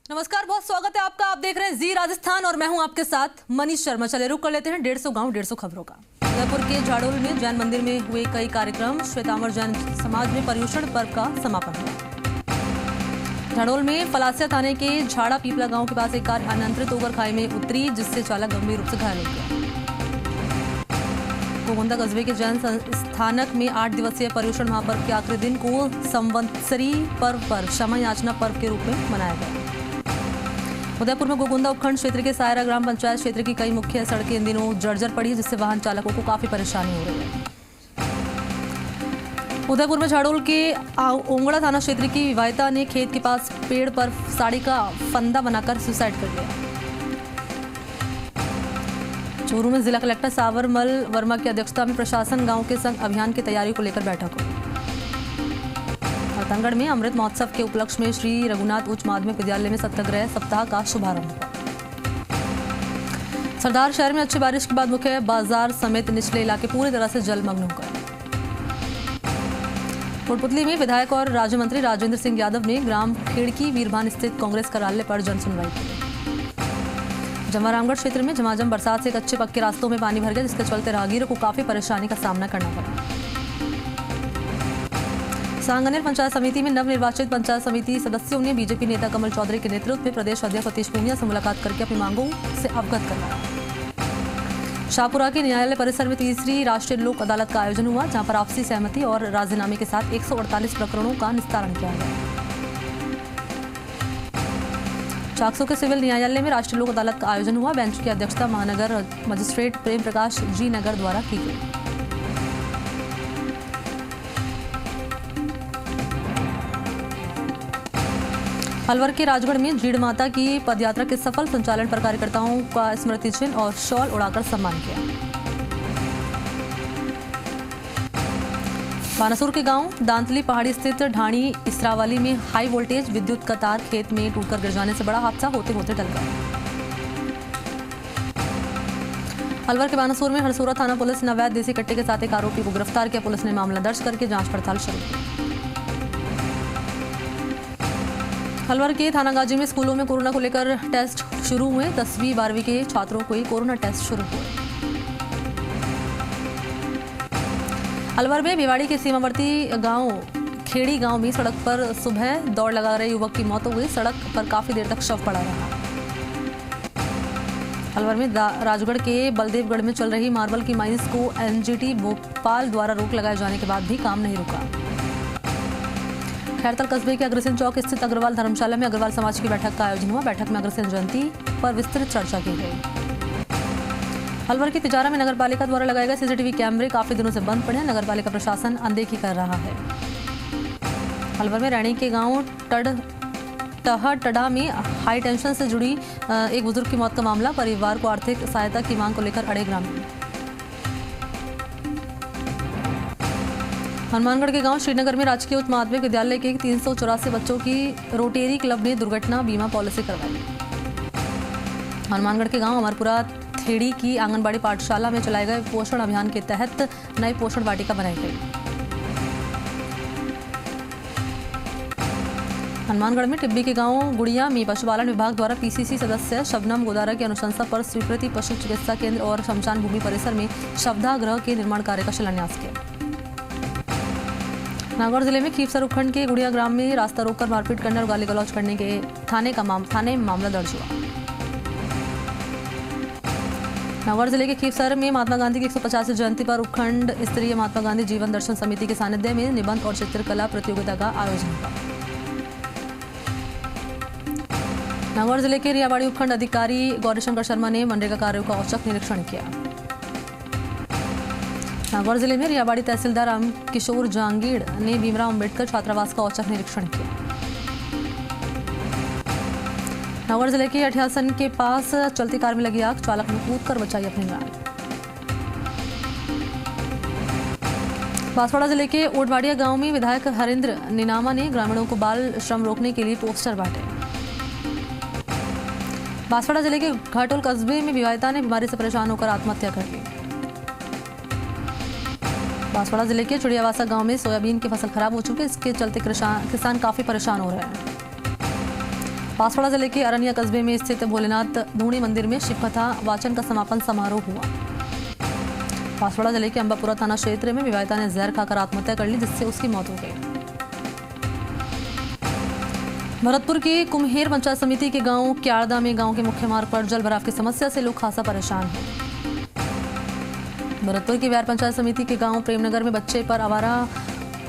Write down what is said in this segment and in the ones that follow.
नमस्कार, बहुत स्वागत है आपका। आप देख रहे हैं जी राजस्थान और मैं हूं आपके साथ मनीष शर्मा। चले रुक कर लेते हैं 150 गांव 150 खबरों का। उदयपुर के झाड़ोल में जैन मंदिर में हुए कई कार्यक्रम। श्वेतांबर जैन समाज में पर्युषण पर्व का समापन हुआ। झाड़ोल में फलासिया थाने के झाड़ा पीपला गांव के पास एक कार अनियंत्रित होकर खाई में उतरी, जिससे चालक गंभीर रूप से घायल हो गया। गोगोंदा कस्बे के जैन स्थानक में 8 दिवसीय पर्युषण महापर्व के आखिरी दिन को संवत्सरी पर्व पर क्षमा याचना पर्व के रूप में मनाया गया। उदयपुर में गोगोंदा उपखंड क्षेत्र के सायरा ग्राम पंचायत क्षेत्र की कई मुख्य सड़कें इन दिनों जर्जर पड़ी है, जिससे वाहन चालकों को काफी परेशानी हो रही है। उदयपुर में झाड़ोल के ओंगड़ा थाना क्षेत्र की विवाहिता ने खेत के पास पेड़ पर साड़ी का फंदा बनाकर सुसाइड कर लिया। चूरू में जिला कलेक्टर सावरमल वर्मा की अध्यक्षता में प्रशासन गांव के संग अभियान की तैयारी को लेकर बैठक हुई। रतनगढ़ में अमृत महोत्सव के उपलक्ष्य में श्री रघुनाथ उच्च माध्यमिक विद्यालय में सत्याग्रह सप्ताह का शुभारंभ हुआ। सरदार शहर में अच्छी बारिश के बाद मुख्य बाजार समेत निचले इलाके पूरी तरह से जलमग्न हो गए। कोटपुतली में विधायक और राज्य मंत्री राजेंद्र सिंह यादव ने ग्राम खेड़की वीरभान स्थित कांग्रेस कार्यालय पर जन सुनवाई की। जमारामगढ़ क्षेत्र में झमाझम बरसात से कच्चे पक्के रास्तों में पानी भर गया, जिसके चलते राहगीरों को काफी परेशानी का सामना करना पड़ा। सांगनेर पंचायत समिति में नवनिर्वाचित पंचायत समिति सदस्यों ने बीजेपी नेता कमल चौधरी के नेतृत्व में प्रदेश अध्यक्ष सतीश पूनिया से मुलाकात करके अपनी मांगों से अवगत करवाया। शाहपुरा के न्यायालय परिसर में तीसरी राष्ट्रीय लोक अदालत का आयोजन हुआ, जहां पर आपसी सहमति और राजीनामे के साथ 148 प्रकरणों का निस्तारण किया गया। चाकसू के सिविल न्यायालय में राष्ट्रीय लोक अदालत का आयोजन हुआ। बेंच की अध्यक्षता महानगर मजिस्ट्रेट प्रेम प्रकाश जी नगर द्वारा की गई। अलवर के राजगढ़ में जीड़ माता की पदयात्रा के सफल संचालन पर कार्यकर्ताओं का स्मृति चिन्ह और शॉल उड़ाकर सम्मान किया। बानासुर के गांव दांतली पहाड़ी स्थित ढाणी इसरावाली में हाई वोल्टेज विद्युत का तार खेत में टूटकर गिर जाने से बड़ा हादसा होते होते टल गया। अलवर के बानासुर में हरसोरा थाना पुलिस ने अवैध देसी कट्टे के साथ एक आरोपी को गिरफ्तार किया। पुलिस ने मामला दर्ज करके जांच पड़ताल शुरू की। अलवर के थानागाजी में स्कूलों में कोरोना को लेकर टेस्ट शुरू हुए। 10वीं 12वीं के छात्रों को ही कोरोना टेस्ट शुरू हुए। अलवर में भिवाड़ी के सीमावर्ती गांव खेड़ी गांव में सड़क पर सुबह दौड़ लगा रहे युवक की मौत हो गई। सड़क पर काफी देर तक शव पड़ा रहा। अलवर में राजगढ़ के बलदेवगढ़ में चल रही मार्बल की माइंस को एनजीटी भोपाल द्वारा रोक लगाए जाने के बाद भी काम नहीं रुका। खैरतल कस्बे के अग्रसेन चौक स्थित अग्रवाल धर्मशाला में अग्रवाल समाज की बैठक का आयोजन हुआ। बैठक में अग्रसेन जयंती पर विस्तृत चर्चा की गई। अलवर की तिजारा में नगरपालिका द्वारा लगाए गए सीसीटीवी कैमरे काफी दिनों से बंद पड़े हैं। नगरपालिका प्रशासन अनदेखी कर रहा है। अलवर में रैणी के गांव टड़ा में हाई टेंशन से जुड़ी एक बुजुर्ग की मौत का मामला। परिवार को आर्थिक सहायता की मांग को लेकर अड़े ग्रामीण। हनुमानगढ़ के गांव श्रीनगर में राजकीय उच्च माध्यमिक विद्यालय के 384 बच्चों की रोटेरी क्लब ने दुर्घटना बीमा पॉलिसी करवाई। हनुमानगढ़ के गांव अमरपुरा थेड़ी की आंगनबाड़ी पाठशाला में चलाए गए पोषण अभियान के तहत नई पोषण वाटिका बनाई गई। हनुमानगढ़ में टिब्बी के गांव गुड़िया में पशुपालन विभाग द्वारा पीसीसी सदस्य शबनम गोदारा की अनुशंसा पर स्वीकृति पशु चिकित्सा केंद्र और शमशान भूमि परिसर में शवदाह के निर्माण कार्य का शिलान्यास किया। नागौर जिले में खीवसर उपखंड के गुड़िया ग्राम में रास्ता रोककर मारपीट करने और गाली गलौज करने के थाने में मामला दर्ज हुआ। नागौर जिले के खीवसर में महात्मा गांधी की 150वीं जयंती पर उपखंड स्तरीय महात्मा गांधी जीवन दर्शन समिति के सानिध्य में निबंध और चित्रकला प्रतियोगिता का आयोजन हुआ। नागौर जिले के रियाबाड़ी उपखंड अधिकारी गौरीशंकर शर्मा ने मनरेगा कार्यों का औचक निरीक्षण किया। नागौर जिले में रियाबाड़ी तहसीलदार राम किशोर जहांगीर ने भीमराव अंबेडकर छात्रावास का औचक निरीक्षण किया। नागौर जिले के अठियासन के पास चलती कार में लगी आग, चालक ने कूदकर बचाई अपनी जान। बांसवाड़ा जिले के ओटवाड़िया गांव में विधायक हरेंद्र नीनामा ने ग्रामीणों को बाल श्रम रोकने के लिए पोस्टर बांटे। बांसवाड़ा जिले के घाटोल कस्बे में विवाहिता ने बीमारी से परेशान होकर आत्महत्या कर ली। बांसवाड़ा जिले के चिड़ियावासा गांव में सोयाबीन की फसल खराब हो चुकी है। इसके चलते किसान काफी परेशान हो रहे हैं। बांसवाड़ा जिले के अरनिया कस्बे में स्थित भोलेनाथ धूणी मंदिर में शिव कथा वाचन का समापन समारोह हुआ। बांसवाड़ा जिले के अंबापुरा थाना क्षेत्र में विवाहिता ने जहर खाकर आत्महत्या कर ली, जिससे उसकी मौत हो गई। भरतपुर के कुम्हेर पंचायत समिति के गांव क्यारदा में गांव के मुख्य मार्ग पर जल भराव की समस्या से लोग खासा परेशान हैं। भरतपुर की व्यार पंचायत समिति के गांव प्रेमनगर में बच्चे पर आवारा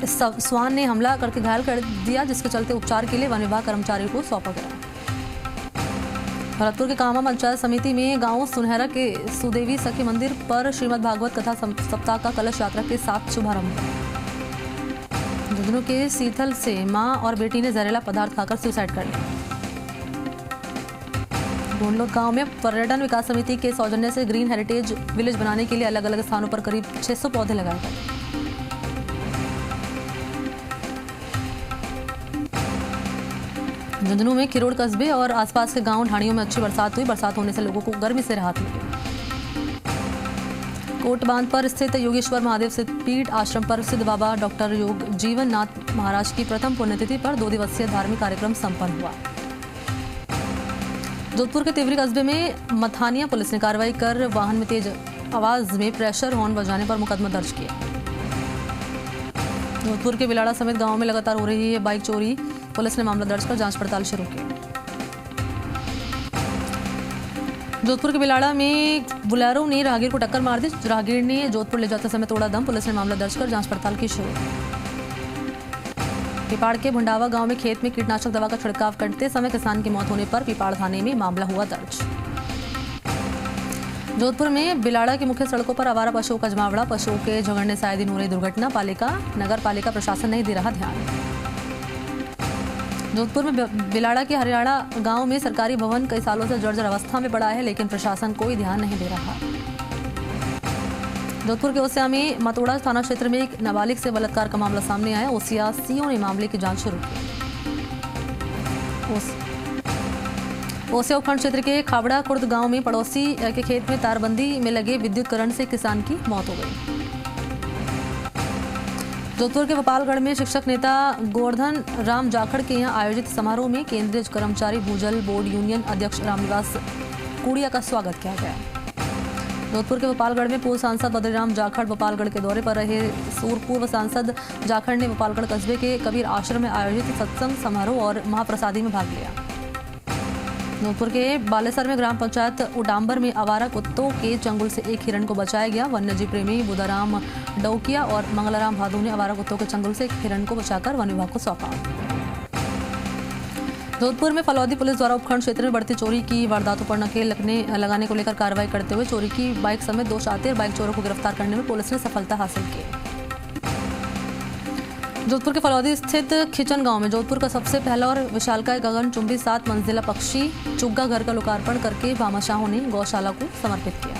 स्वान ने हमला करके घायल कर दिया, जिसके चलते उपचार के लिए वन विभाग कर्मचारियों को सौंपा गया। भरतपुर के कामा पंचायत समिति में गांव सुनहरा के सुदेवी सखी मंदिर पर श्रीमद् भागवत कथा सप्ताह का कलश यात्रा के साथ शुभारंभ हुआ। झुंझुनू के सीथल से मां और बेटी ने जहरीला पदार्थ खाकर सुसाइड कर लिया। ढूंढलोद गांव में पर्यटन विकास समिति के सौजन्य से ग्रीन हेरिटेज विलेज बनाने के लिए अलग अलग स्थानों पर करीब 600 पौधे लगाए गए। झुंझुनू में खिरोड़ कस्बे और आसपास के गांव ढाणियों में अच्छी बरसात हुई। बरसात होने से लोगों को गर्मी से राहत मिली। कोट बांध पर स्थित योगेश्वर महादेव सिद्ध पीठ आश्रम पर सिद्ध बाबा डॉक्टर योग जीवन नाथ महाराज की प्रथम पुण्यतिथि पर 2 दिवसीय धार्मिक कार्यक्रम संपन्न हुआ। जोधपुर के तिवरी कस्बे में मथानिया पुलिस ने कार्रवाई कर वाहन में तेज आवाज में प्रेशर हॉर्न बजाने पर मुकदमा दर्ज किया। जोधपुर के बिलाड़ा समेत गांव में लगातार हो रही है बाइक चोरी। पुलिस ने मामला दर्ज कर जांच पड़ताल शुरू की। जोधपुर के बिलाड़ा में बुलेरो ने राहगीर को टक्कर मार दी। राहगीर ने जोधपुर ले जाते समय तोड़ा दम। पुलिस ने मामला दर्ज कर जांच पड़ताल की शुरू। पिपाड़ के भुंडावा गांव में खेत में कीटनाशक दवा का छिड़काव करते समय किसान की मौत होने पर पिपाड़ थाने में मामला हुआ दर्ज। जोधपुर में बिलाड़ा की मुख्य सड़कों पर आवारा पशुओं का जमावड़ा। पशुओं के झगड़ने से आए दिन हो रही दुर्घटना। नगर पालिका प्रशासन नहीं दे रहा ध्यान। जोधपुर में बिलाड़ा के हरियाणा गांव में सरकारी भवन कई सालों से जर्जर अवस्था में पड़ा है, लेकिन प्रशासन कोई ध्यान नहीं दे रहा। जोधपुर के ओसिया में मतोड़ा थाना क्षेत्र में एक नाबालिग से बलात्कार का मामला सामने आया। ओसिया सीओ ने मामले की जांच शुरू की। ओसिया उपखंड क्षेत्र के खाबड़ा खुर्द गांव में पड़ोसी के खेत में तारबंदी में लगे विद्युत करंट से किसान की मौत हो गई। जोधपुर के गोपालगढ़ में शिक्षक नेता गोवर्धन राम जाखड़ के यहां आयोजित समारोह में केंद्रीय कर्मचारी भूजल बोर्ड यूनियन अध्यक्ष रामनिवास कुड़िया का स्वागत किया गया। जोधपुर के गोपालगढ़ में पूर्व सांसद बद्रीराम जाखड़ गोपालगढ़ के दौरे पर रहे। पूर्व सांसद जाखड़ ने गोपालगढ़ कस्बे के कबीर आश्रम में आयोजित सत्संग समारोह और महाप्रसादी में भाग लिया। जोधपुर के बालेसर में ग्राम पंचायत उडांबर में आवारा कुत्तों के चंगुल से एक हिरण को बचाया गया। वन्यजीव प्रेमी बुदाराम डौकिया और मंगलाराम भादू ने आवारा कुत्तों के चंगुल से एक हिरण को बचाकर वन विभाग को सौंपा। जोधपुर में फलौदी पुलिस द्वारा उपखंड क्षेत्र में बढ़ती चोरी की वारदातों पर नकेल लगाने को लेकर कार्रवाई करते हुए चोरी की बाइक समेत 2 शातिर बाइक चोरों को गिरफ्तार करने में पुलिस ने सफलता हासिल की। जोधपुर के फलौदी स्थित खिचन गांव में जोधपुर का सबसे पहला और विशालकाय गगनचुंबी 7 मंजिला पक्षी चुग्गा घर का लोकार्पण करके भामाशाहों ने गौशाला को समर्पित किया।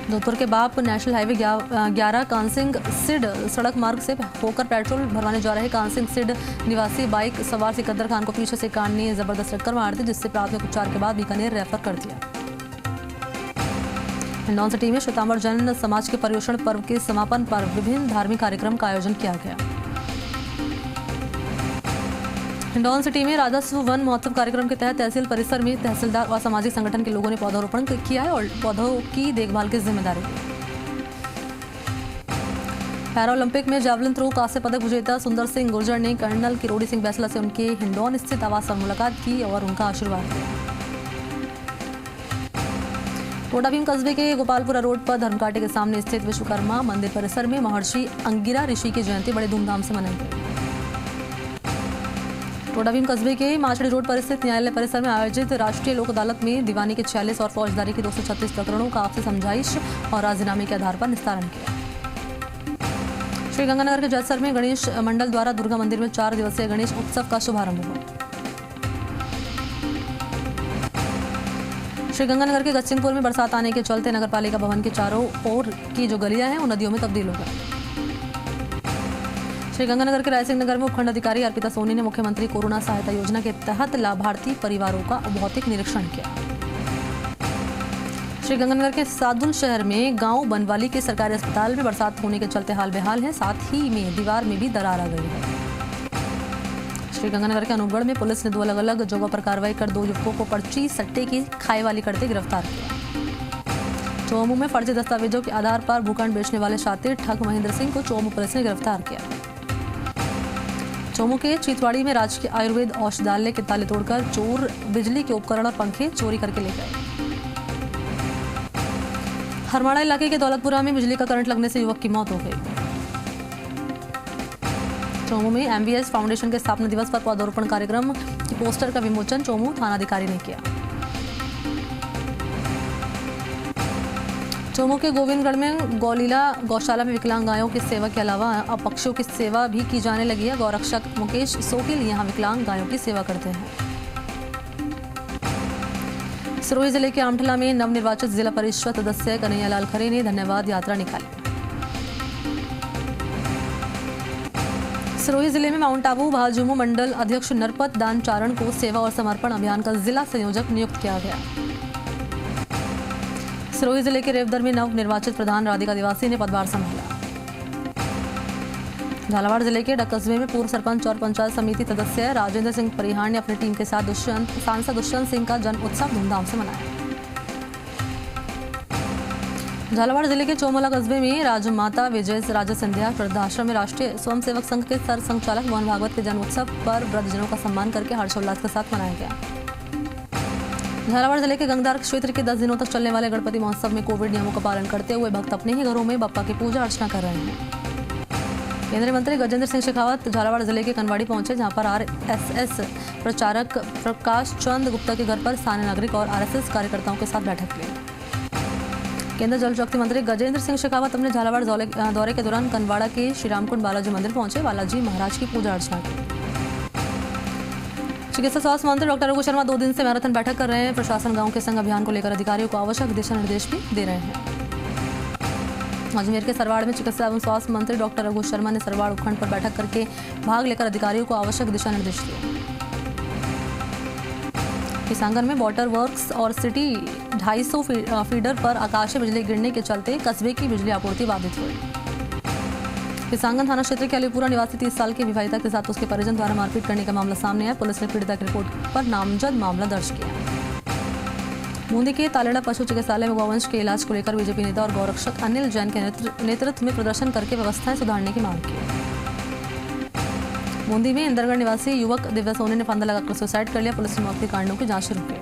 जोधपुर के बाप नेशनल हाईवे 11 कानसिंग सिड सड़क मार्ग से होकर पेट्रोल भरवाने जा रहे कानसिंग सिड निवासी बाइक सवार सिकंदर खान को पीछे से कार ने जबरदस्त टक्कर मार दी, जिससे प्राथमिक उपचार के बाद बीकानेर रेफर कर दिया। हिंडौन सिटी में श्वेतांबर जैन समाज के पर्युषण पर्व के समापन पर विभिन्न धार्मिक कार्यक्रम का आयोजन किया गया। हिंडौन सिटी में राजस्व वन महोत्सव कार्यक्रम के तहत तहसील परिसर में तहसीलदार और सामाजिक संगठन के लोगों ने पौधारोपण किया है और पौधों की देखभाल की जिम्मेदारी ली। पैरालंपिक में जैवलिन थ्रो कांस्य पदक विजेता सुंदर सिंह गुर्जर ने कर्नल किरोड़ी सिंह बैसला से उनके हिंडौन स्थित आवास पर मुलाकात की और उनका आशीर्वाद लिया। टोडाभीम कस्बे के गोपालपुरा रोड पर धर्मकाटे के सामने स्थित विश्वकर्मा मंदिर परिसर में महर्षि अंगिरा ऋषि की जयंती बड़े धूमधाम से मनाई गई। टोडाभीम कस्बे के माचड़ी रोड पर स्थित न्यायालय परिसर में आयोजित राष्ट्रीय लोक अदालत में दीवानी के 46 और फौजदारी के 236 प्रकरणों का आपसी समझाइश और राजीनामे के आधार पर निस्तारण किया। श्रीगंगानगर के जैसर में गणेश मंडल द्वारा दुर्गा मंदिर में 4 दिवसीय गणेश उत्सव का शुभारंभ हुआ। श्रीगंगानगर के गच्चिनपुर में बरसात आने के चलते नगरपालिका भवन के चारों ओर की जो गलियां हैं वो नदियों में तब्दील हो गई। श्रीगंगानगर के रायसिंह नगर में उपखंड अधिकारी अर्पिता सोनी ने मुख्यमंत्री कोरोना सहायता योजना के तहत लाभार्थी परिवारों का भौतिक निरीक्षण किया। श्रीगंगानगर के सादुल शहर में गांव बनवाली के सरकारी अस्पताल में बरसात होने के चलते हाल बेहाल है, साथ ही में दीवार में भी दरार आ गई है। श्रीगंगानगर के अनूपगढ़ में पुलिस ने 2 अलग अलग जगहों पर कार्रवाई कर 2 युवकों को पर्ची सट्टे की खाई वाली करते गिरफ्तार किया। चौमू में फर्जी दस्तावेजों के आधार पर भूखंड बेचने वाले शातिर ठग महेंद्र सिंह को चौमू पुलिस ने गिरफ्तार किया। चौमू के चीतवाड़ी में राजकीय आयुर्वेद औषधालय के ताले तोड़कर चोर बिजली के उपकरण और पंखे चोरी करके ले गए। हरमाड़ा इलाके के दौलतपुरा में बिजली का करंट लगने से युवक की मौत हो गई। चौमू में MBS फाउंडेशन के स्थापना दिवस पर पौधारोपण कार्यक्रम की पोस्टर का विमोचन चौमू थानाधिकारी ने किया। चौमू के गोविंदगढ़ में गौलीला गौशाला में विकलांग गायों की सेवा के अलावा अब पक्षियों की सेवा भी की जाने लगी है। गौरक्षक मुकेश सोकिल यहां विकलांग गायों की सेवा करते हैं। सिरोही जिले के आमठला में नवनिर्वाचित जिला परिषद सदस्य कन्हैयालाल खरे ने धन्यवाद यात्रा निकाली। सिरोही जिले में माउंट आबू भाजयुमो मंडल अध्यक्ष नरपत दान चारण को सेवा और समर्पण अभियान का जिला संयोजक नियुक्त किया गया। सिरोही जिले के रेवदर में नव निर्वाचित प्रधान राधिका दिवासी ने पदभार संभाला। झालावाड़ जिले के डग कस्बे में पूर्व सरपंच और पंचायत समिति सदस्य राजेंद्र सिंह परिहार ने अपनी टीम के साथ सांसद दुष्यंत सिंह का जन्म उत्सव धूमधाम से मनाया। झालावाड़ जिले के चौमोला कस्बे में राजमाता विजय राजा सिंधिया वृद्धाश्रम में राष्ट्रीय स्वयंसेवक संघ के सर संचालक मोहन भागवत के जन्म उत्सव पर वृद्धजनों का सम्मान करके हर्षोल्लास के साथ मनाया गया। झालावाड़ जिले के गंगदार क्षेत्र के 10 दिनों तक चलने वाले गणपति महोत्सव में कोविड नियमों का पालन करते हुए भक्त अपने ही घरों में बप्पा की पूजा अर्चना कर रहे हैं। केंद्रीय मंत्री गजेंद्र सिंह शेखावत झालावाड़ जिले के कनवाड़ी पहुंचे, जहां पर RSS प्रचारक प्रकाश चंद गुप्ता के घर पर स्थानीय नागरिक और RSS कार्यकर्ताओं के साथ बैठक ली। केंद्रीय जल शक्ति मंत्री गजेंद्र सिंह शेखावत अपने झालावाड़ दौरे के दौरान कनवाड़ा के श्री रामकुंड बालाजी मंदिर पहुंचे, बालाजी महाराज की पूजा अर्चना की। चिकित्सा स्वास्थ्य मंत्री डॉक्टर रघु शर्मा 2 दिन से मैराथन बैठक कर रहे हैं। प्रशासन गांव के संग अभियान को लेकर अधिकारियों को आवश्यक दिशा निर्देश भी दे रहे हैं। अजमेर के सरवाड़ में चिकित्सा एवं स्वास्थ्य मंत्री डॉक्टर रघु शर्मा ने सरवाड़ उपखंड पर बैठक करके भाग लेकर अधिकारियों को आवश्यक दिशा निर्देश दिए। किसानगंज में वाटर वर्क्स और सिटी 250 फीडर पर आकाशीय बिजली गिरने के चलते कस्बे की बिजली आपूर्ति बाधित हुई। किसानगंज थाना क्षेत्र के अलीपुरा निवासी 30 साल के विवाहिता के साथ उसके परिजन द्वारा मारपीट करने का मामला सामने आया। पुलिस ने पीड़िता की रिपोर्ट पर नामजद मामला दर्ज किया। बूंदी के तालेड़ा पशु चिकित्सालय में गौवंश के इलाज को लेकर बीजेपी नेता और गौरक्षक अनिल जैन के नेतृत्व में प्रदर्शन करके व्यवस्थाएं सुधारने की मांग की। बूंदी में इंदरगढ़ निवासी युवक दिव्या सोनी ने फंदा लगाकर सुसाइड कर लिया। पुलिस ने मौत कांडों की जांच शुरू की।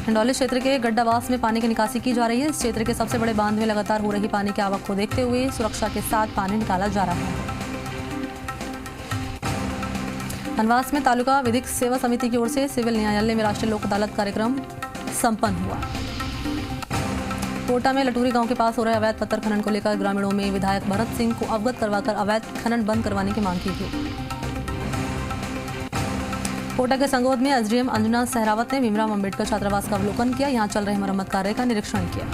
हिंडौली क्षेत्र के गड्ढावास में पानी की निकासी की जा रही है। इस क्षेत्र के सबसे बड़े बांध में लगातार हो रही पानी की आवक को देखते हुए सुरक्षा के साथ पानी निकाला जा रहा है। धनवास में तालुका विधिक सेवा समिति की ओर से सिविल न्यायालय में राष्ट्रीय लोक अदालत कार्यक्रम संपन्न हुआ। कोटा में लटूरी गांव के पास हो रहे अवैध पत्थर खनन को लेकर ग्रामीणों में विधायक भरत सिंह को अवगत करवाकर अवैध खनन बंद करवाने की मांग की गई। कोटा के संगोद में SDM अंजना सहरावत ने भीमराव अंबेडकर छात्रावास का अवलोकन किया। यहां चल रहे मरम्मत कार्य का निरीक्षण किया।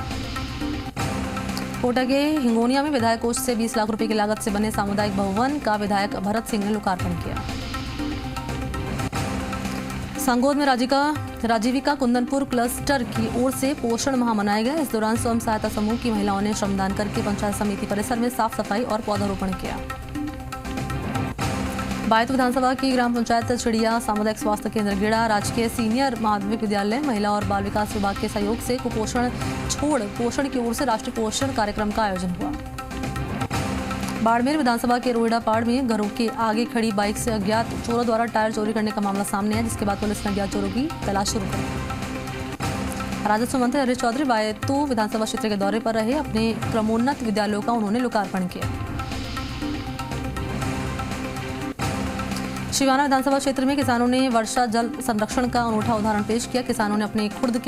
कोटा के हिंगोनिया में विधायक कोष से 20 लाख रुपए की लागत से बने सामुदायिक भवन का विधायक भरत सिंह ने लोकार्पण किया। संगोद में राजीविका कुंदनपुर क्लस्टर की ओर से पोषण माह मनाया गया। इस दौरान स्वयं सहायता समूह की महिलाओं ने श्रमदान करके पंचायत समिति परिसर में साफ सफाई और पौधारोपण किया। बायत विधानसभा की ग्राम पंचायत चिड़िया सामुदायिक स्वास्थ्य केंद्र गेड़ा राजकीय सीनियर माध्यमिक विद्यालय महिला और बाल विकास विभाग के सहयोग से कुपोषण छोड़ पोषण की ओर से राष्ट्रीय पोषण कार्यक्रम का आयोजन हुआ। बाड़मेर विधानसभा के रोहिड़ा पाड़ में घरों के आगे खड़ी बाइक से अज्ञात चोरों द्वारा टायर चोरी करने का मामला सामने है, जिसके बाद पुलिस ने अज्ञात चोरों की तलाश शुरू कर दी। राजस्व मंत्री हरीश चौधरी बायतू विधानसभा क्षेत्र के दौरे पर रहे। अपने क्रमोन्नत विद्यालयों का उन्होंने लोकार्पण किया। शिवाना विधानसभा क्षेत्र में किसानों ने वर्षा जल संरक्षण का अनूठा उदाहरण पेश किया। किसानों ने अपने खुद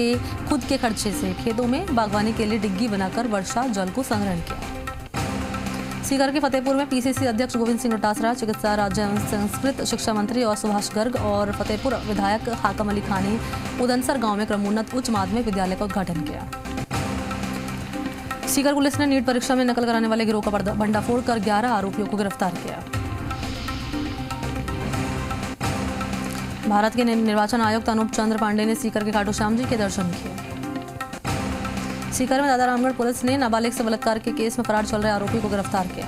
के खर्चे से खेतों में बागवानी के लिए डिग्गी बनाकर वर्षा जल को संग्रहण किया। सीकर के फतेहपुर में PCC अध्यक्ष गोविंद सिंह डोटासरा, चिकित्सा राज्य एवं संस्कृत शिक्षा मंत्री और सुभाष गर्ग और फतेहपुर विधायक हाकम अली खान ने उदनसर गांव में क्रमोन्नत उच्च माध्यमिक विद्यालय का उद्घाटन किया। सीकर पुलिस ने नीट परीक्षा में नकल कराने वाले गिरोह का भंडाफोड़ कर 11 आरोपियों को गिरफ्तार किया। भारत के निर्वाचन आयुक्त अनूप चंद्र पांडे ने सीकर के खाटू श्याम जी के दर्शन किए। सीकर में दादा रामगढ़ पुलिस ने नाबालिग से बलात्कार के केस में फरार चल रहे आरोपी को गिरफ्तार किया।